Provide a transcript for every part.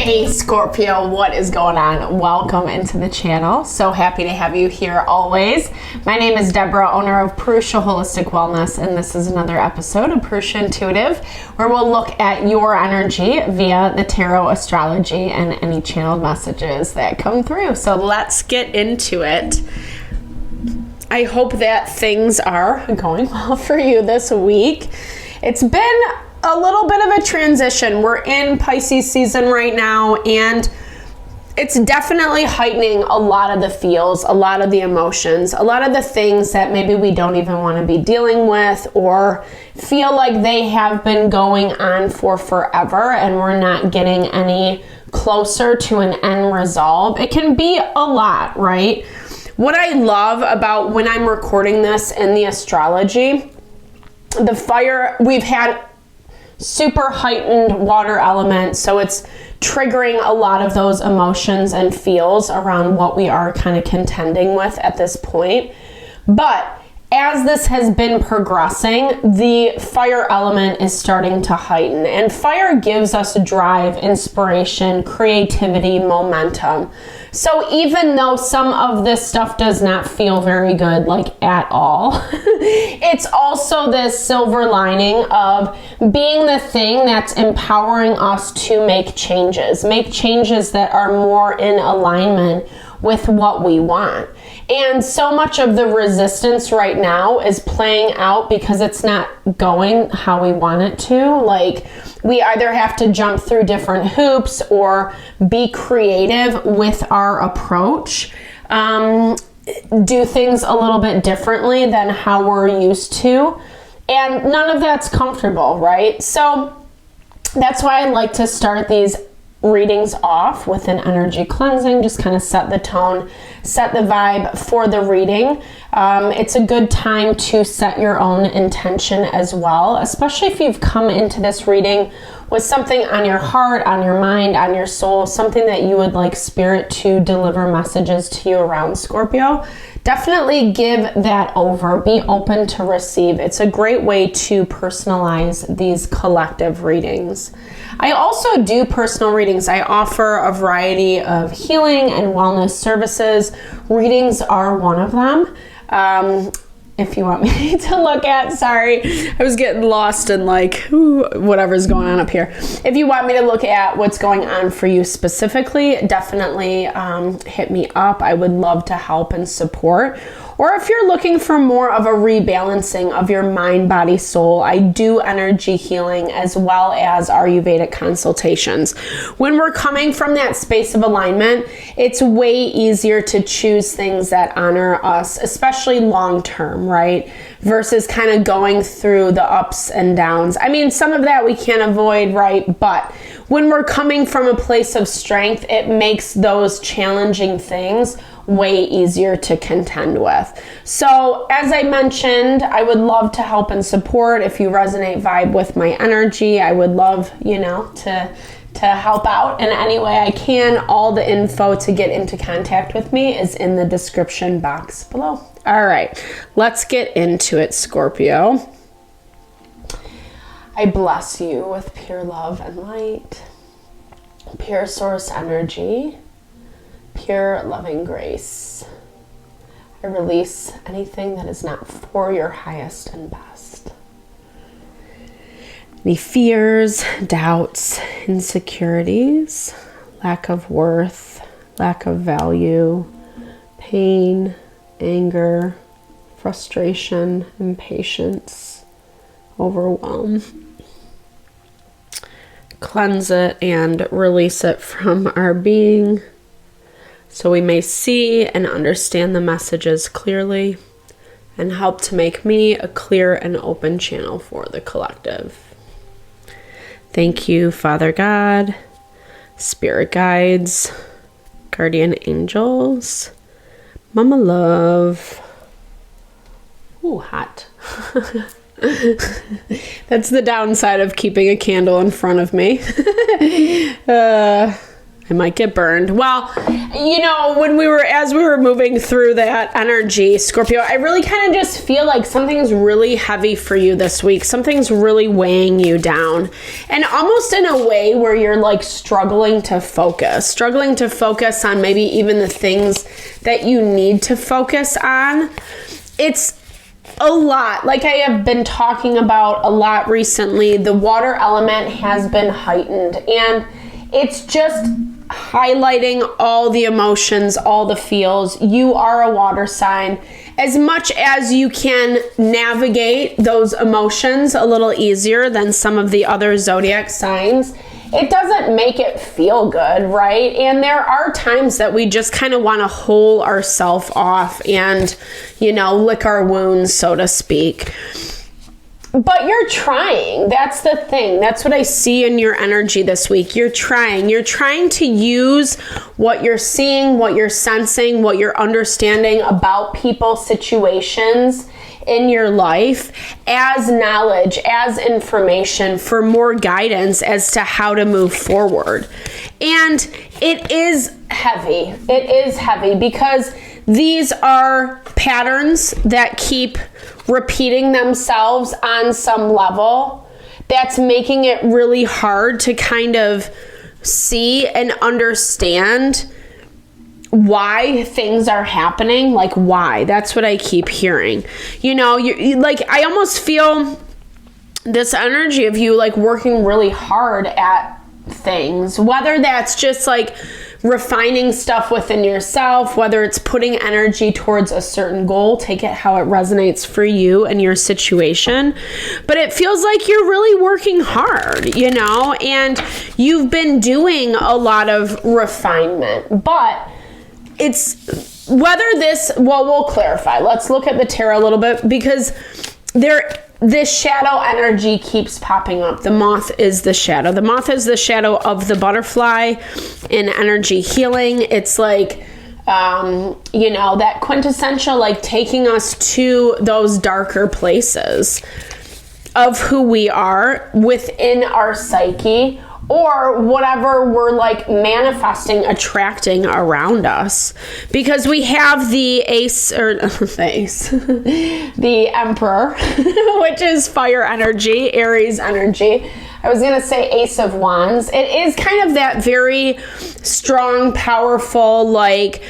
Hey Scorpio, what is going on? Welcome into the channel. So happy to have you here always. My name is Deborah, owner of Purusha Holistic Wellness, and this is another episode of Purusha Intuitive, where we'll look at your energy via the tarot, astrology, and any channeled messages that come through. So let's get into it. I hope that things are going well for you this week. It's been a little bit of a transition. We're in Pisces season right now, and it's definitely heightening a lot of the feels, a lot of the emotions, a lot of the things that maybe we don't even want to be dealing with or feel like they have been going on for forever and we're not getting any closer to an end resolve. It can be a lot, right? What I love about when I'm recording this in the astrology, the fire, we've had super heightened water element, so it's triggering a lot of those emotions and feels around what we are kind of contending with at this point. But as this has been progressing, the fire element is starting to heighten, and fire gives us drive, inspiration, creativity, momentum. So even though some of this stuff does not feel very good, like at all, it's also this silver lining of being the thing that's empowering us to make changes that are more in alignment with what we want. And so much of the resistance right now is playing out because it's not going how we want it to. Like, we either have to jump through different hoops or be creative with our approach, do things a little bit differently than how we're used to. And none of that's comfortable, right? So that's why I like to start these readings off with an energy cleansing, just kind of set the tone, set the vibe for the reading. It's a good time to set your own intention as well, especially if you've come into this reading with something on your heart, on your mind, on your soul, something that you would like spirit to deliver messages to you around, Scorpio. Definitely give that over. Be open to receive. It's a great way to personalize these collective readings. I also do personal readings. I offer a variety of healing and wellness services. Readings are one of them. If you want me to look at, sorry, I was getting lost in like whatever's going on up here. If you want me to look at what's going on for you specifically, definitely hit me up. I would love to help and support. Or if you're looking for more of a rebalancing of your mind, body, soul, I do energy healing as well as Ayurvedic consultations. When we're coming from that space of alignment, it's way easier to choose things that honor us, especially long term, right? Versus kind of going through the ups and downs. I mean, some of that we can't avoid, right? But when we're coming from a place of strength, it makes those challenging things way easier to contend with. So as I mentioned, I would love to help and support. If you resonate, vibe with my energy, I would love, to help out in any way I can. All the info to get into contact with me is in the description box below. All right, let's get into it, Scorpio. I bless you with pure love and light, pure source energy, pure loving grace. I release anything that is not for your highest and best. Any fears, doubts, insecurities, lack of worth, lack of value, pain, anger, frustration, impatience, overwhelm. Cleanse it and release it from our being, so we may see and understand the messages clearly and help to make me a clear and open channel for the collective. Thank you, Father God, Spirit Guides, Guardian Angels, Mama Love. Ooh, hot. That's the downside of keeping a candle in front of me. I might get burned. Well, you know, as we were moving through that energy, Scorpio, I really kind of just feel like something's really heavy for you this week. Something's really weighing you down. And almost in a way where you're like struggling to focus on maybe even the things that you need to focus on. It's a lot. Like I have been talking about a lot recently, the water element has been heightened, and it's just highlighting all the emotions, all the feels. You are a water sign. As much as you can navigate those emotions a little easier than some of the other zodiac signs, it doesn't make it feel good, right? And there are times that we just kind of want to hold ourselves off and, you know, lick our wounds, so to speak. But you're trying. That's the thing. That's what I see in your energy this week. You're trying. You're trying to use what you're seeing, what you're sensing, what you're understanding about people, situations in your life as knowledge, as information for more guidance as to how to move forward. And it is heavy. It is heavy because these are patterns that keep repeating themselves on some level. That's making it really hard to kind of see and understand why things are happening. Like why? That's what I keep hearing. You know, you like, I almost feel this energy of you like working really hard at things, whether that's just like refining stuff within yourself, whether it's putting energy towards a certain goal. Take it how it resonates for you and your situation. But it feels like you're really working hard, you know, and you've been doing a lot of refinement. But it's whether this, well, we'll clarify. Let's look at the tarot a little bit because this shadow energy keeps popping up. The moth is the shadow. The moth is the shadow of the butterfly in energy healing. It's like, you know, that quintessential, like taking us to those darker places of who we are within our psyche, or whatever we're like manifesting, attracting around us. Because we have the the Emperor, which is fire energy, Aries energy. I was going to say Ace of Wands. It is kind of that very strong, powerful, like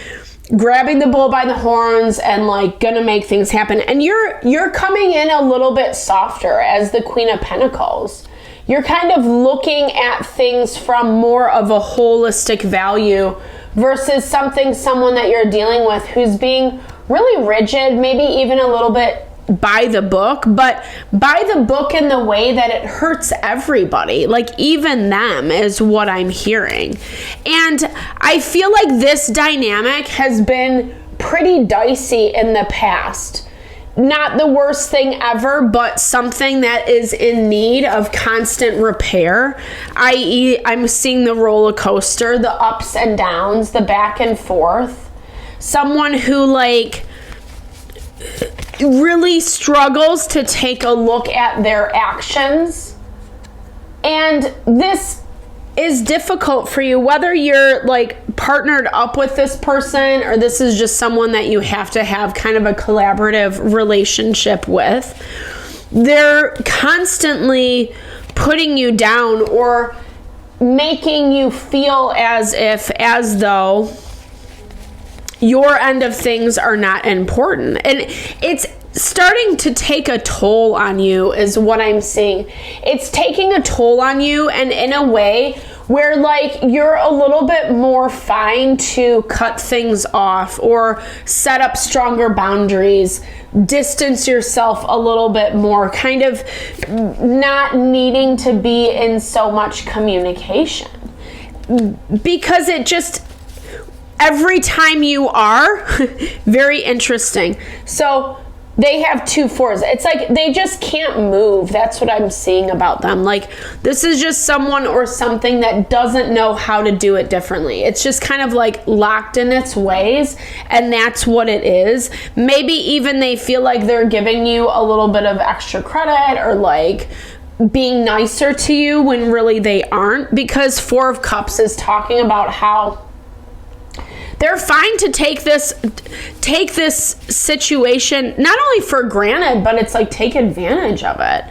grabbing the bull by the horns and like gonna make things happen. And you're coming in a little bit softer as the Queen of Pentacles. You're kind of looking at things from more of a holistic value versus someone that you're dealing with who's being really rigid, maybe even a little bit by the book, but by the book in the way that it hurts everybody, like even them, is what I'm hearing. And I feel like this dynamic has been pretty dicey in the past. Not the worst thing ever, but something that is in need of constant repair, i.e. I'm seeing the roller coaster, the ups and downs, the back and forth. Someone who like really struggles to take a look at their actions. And this is difficult for you, whether you're like partnered up with this person or this is just someone that you have to have kind of a collaborative relationship with. They're constantly putting you down or making you feel as though your end of things are not important. And it's starting to take a toll on you is what I'm seeing. It's taking a toll on you, and in a way where like you're a little bit more fine to cut things off or set up stronger boundaries, distance yourself a little bit more, kind of not needing to be in so much communication. Because it just, every time you are, very interesting. So they have 2 4s. It's like they just can't move. That's what I'm seeing about them. Like this is just someone or something that doesn't know how to do it differently. It's just kind of like locked in its ways, and that's what it is. Maybe even they feel like they're giving you a little bit of extra credit or like being nicer to you when really they aren't, because Four of Cups is talking about how they're fine to take this situation not only for granted, but it's like take advantage of it.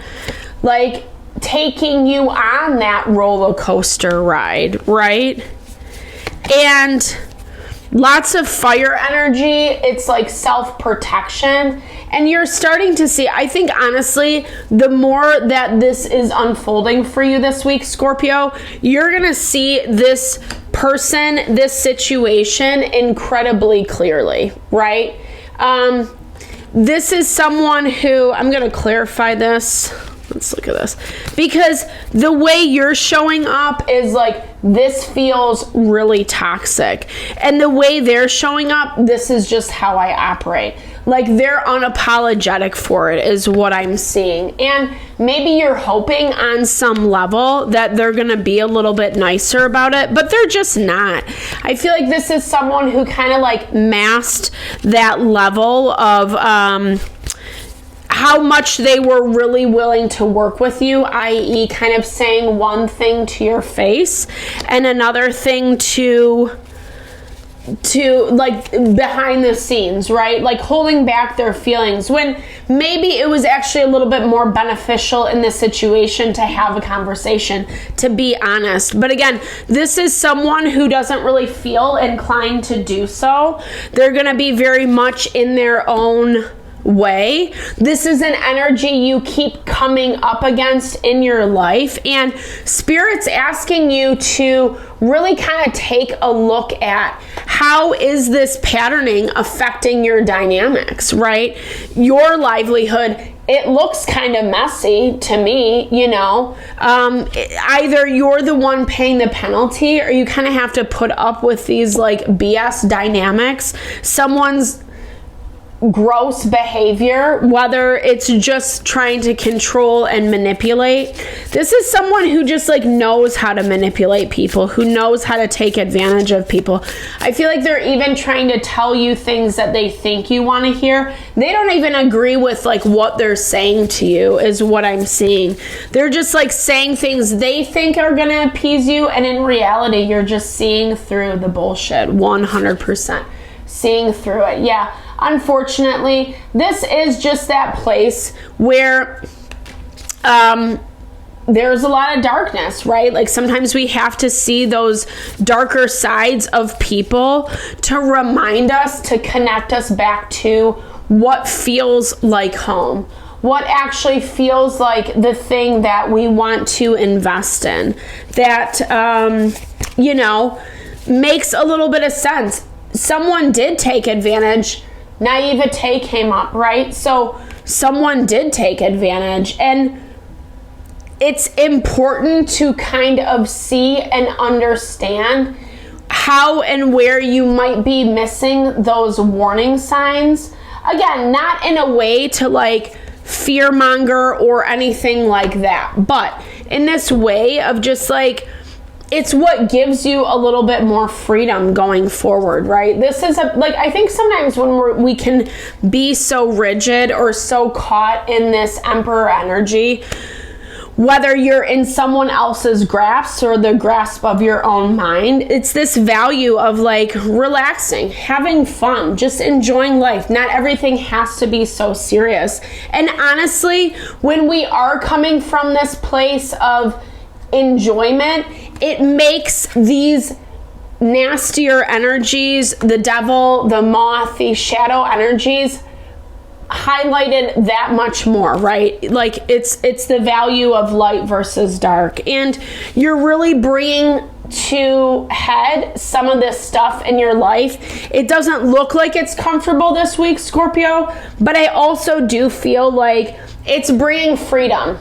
Like taking you on that roller coaster ride, right? And lots of fire energy. It's like self-protection. And you're starting to see, I think honestly, the more that this is unfolding for you this week, Scorpio, you're going to see this person, this situation incredibly clearly, right? This is someone who, I'm going to clarify this. Let's look at this. Because the way you're showing up is like, this feels really toxic. And the way they're showing up, this is just how I operate. Like they're unapologetic for it is what I'm seeing. And maybe you're hoping on some level that they're going to be a little bit nicer about it, but they're just not. I feel like this is someone who kind of like masked that level of, how much they were really willing to work with you, i.e. kind of saying one thing to your face and another thing to like behind the scenes, right? Like holding back their feelings when maybe it was actually a little bit more beneficial in this situation to have a conversation, to be honest. But again, this is someone who doesn't really feel inclined to do so. They're going to be very much in their own way. This is an energy you keep coming up against in your life, and Spirit's asking you to really kind of take a look at how is this patterning affecting your dynamics, right? Your livelihood. It looks kind of messy to me, you know. Either you're the one paying the penalty or you kind of have to put up with these like BS dynamics. Someone's gross behavior, whether it's just trying to control and manipulate. This is someone who just like knows how to manipulate people, who knows how to take advantage of people. I feel like they're even trying to tell you things that they think you want to hear. They don't even agree with like what they're saying to you is what I'm seeing. They're just like saying things they think are going to appease you, and in reality you're just seeing through the bullshit. 100% seeing through it. Yeah. Unfortunately, this is just that place where there's a lot of darkness, right? Like sometimes we have to see those darker sides of people to remind us, to connect us back to what feels like home, what actually feels like the thing that we want to invest in, that, you know, makes a little bit of sense. Someone did take advantage. Naivete came up, right? So someone did take advantage, and it's important to kind of see and understand how and where you might be missing those warning signs. Again, not in a way to like fearmonger or anything like that, but in this way of just like, it's what gives you a little bit more freedom going forward, right? This is like, I think sometimes when we can be so rigid or so caught in this Emperor energy, whether you're in someone else's grasp or the grasp of your own mind, it's this value of like relaxing, having fun, just enjoying life. Not everything has to be so serious. And honestly, when we are coming from this place of enjoyment, it makes these nastier energies, the devil, the moth, these shadow energies, highlighted that much more, right? Like it's the value of light versus dark, and you're really bringing to head some of this stuff in your life. It doesn't look like it's comfortable this week, Scorpio, but I also do feel like it's bringing freedom.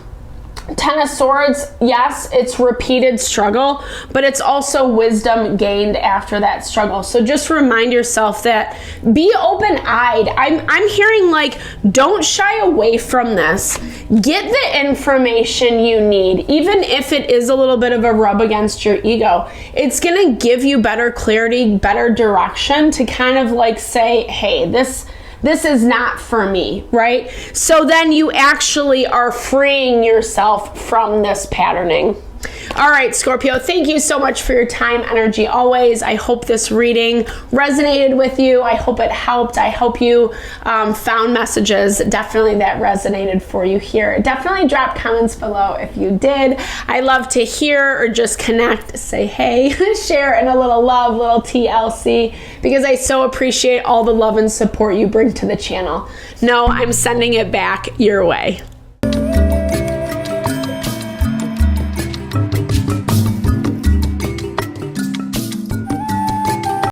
Ten of Swords, yes, it's repeated struggle, but it's also wisdom gained after that struggle. So just remind yourself that, be open-eyed. I'm hearing like, don't shy away from this. Get the information you need, even if it is a little bit of a rub against your ego. It's going to give you better clarity, better direction to kind of like say, hey, this this is not for me, right? So then you actually are freeing yourself from this patterning. All right, Scorpio, thank you so much for your time, energy, always. I hope this reading resonated with you. I hope it helped. I hope you found messages definitely that resonated for you here. Definitely drop comments below if you did. I love to hear or just connect, say hey, share, and a little love, little TLC, because I so appreciate all the love and support you bring to the channel. No, I'm sending it back your way.